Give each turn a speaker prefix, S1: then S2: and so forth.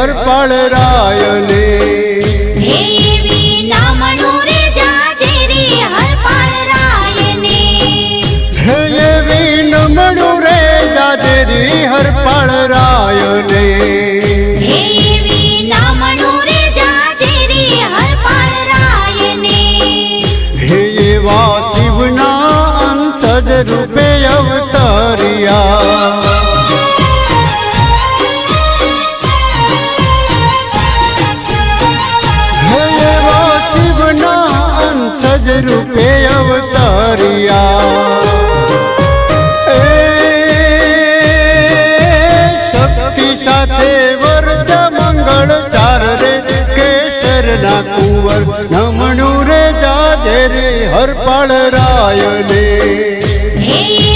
S1: હરપાળ રાયને
S2: હે એવી નામણું રે જાજે રે હરપાળ રાયને
S1: હે એવી નમણું રે જાજેરી હરપાળ રાયને
S2: હે એવી નામણું રે જાજે રે હરપાળ રાયને
S1: હે એવા શિવના અંશજ રૂપે અવતર્યા સજ રૂપે અવતર્યા શક્તિ સાથે વરદ મંગળ ચાર રે કેસરના કુંવર નમણું રે જાજે રે હરપાળ રાયને
S2: હે